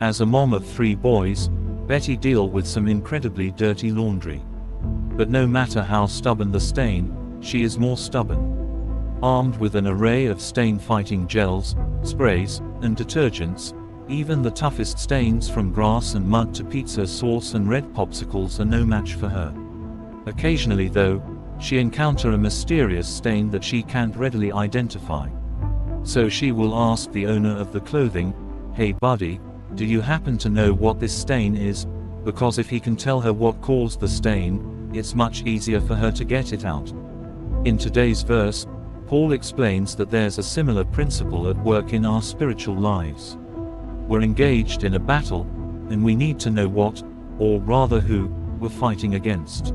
As a mom of 3 boys, Betty deals with some incredibly dirty laundry. But no matter how stubborn the stain, she is more stubborn. Armed with an array of stain-fighting gels, sprays, and detergents, even the toughest stains from grass and mud to pizza sauce and red popsicles are no match for her. Occasionally though, she encounters a mysterious stain that she can't readily identify. So she will ask the owner of the clothing, "Hey buddy, do you happen to know what this stain is?" Because if he can tell her what caused the stain, it's much easier for her to get it out. In today's verse, Paul explains that there's a similar principle at work in our spiritual lives. We're engaged in a battle, and we need to know what, or rather who, we're fighting against.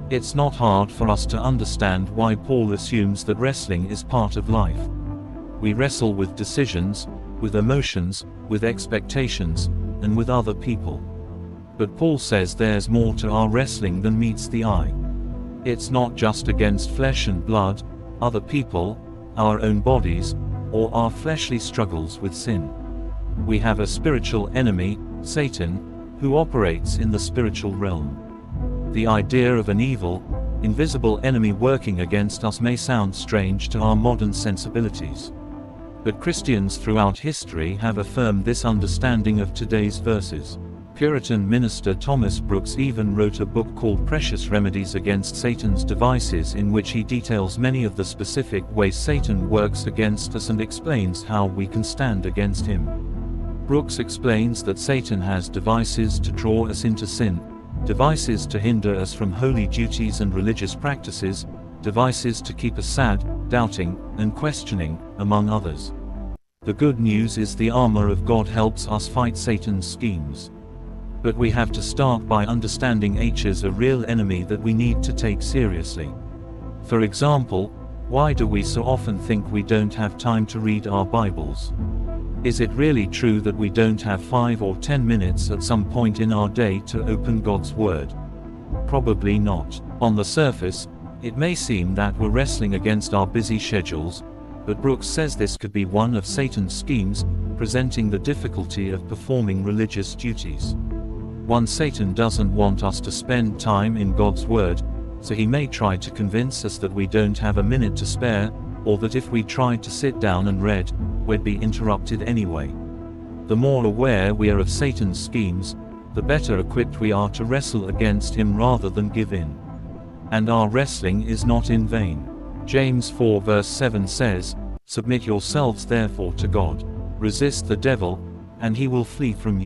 It's not hard for us to understand why Paul assumes that wrestling is part of life. We wrestle with decisions, with emotions, with expectations, and with other people. But Paul says there's more to our wrestling than meets the eye. It's not just against flesh and blood, other people, our own bodies, or our fleshly struggles with sin. We have a spiritual enemy, Satan, who operates in the spiritual realm. The idea of an evil, invisible enemy working against us may sound strange to our modern sensibilities. But Christians throughout history have affirmed this understanding of today's verses. Puritan minister Thomas Brooks even wrote a book called Precious Remedies Against Satan's Devices, in which he details many of the specific ways Satan works against us and explains how we can stand against him. Brooks explains that Satan has devices to draw us into sin, devices to hinder us from holy duties and religious practices, devices to keep us sad, doubting, and questioning, among others. The good news is the armor of God helps us fight Satan's schemes. But we have to start by understanding H is a real enemy that we need to take seriously. For example, why do we so often think we don't have time to read our Bibles? Is it really true that we don't have 5 or 10 minutes at some point in our day to open God's Word? Probably not. On the surface, it may seem that we're wrestling against our busy schedules, but Brooks says this could be one of Satan's schemes, presenting the difficulty of performing religious duties. One, Satan doesn't want us to spend time in God's Word, so he may try to convince us that we don't have a minute to spare, or that if we tried to sit down and read, we'd be interrupted anyway. The more aware we are of Satan's schemes, the better equipped we are to wrestle against him rather than give in. And our wrestling is not in vain. James 4 verse 7 says, "Submit yourselves therefore to God. Resist the devil, and he will flee from you."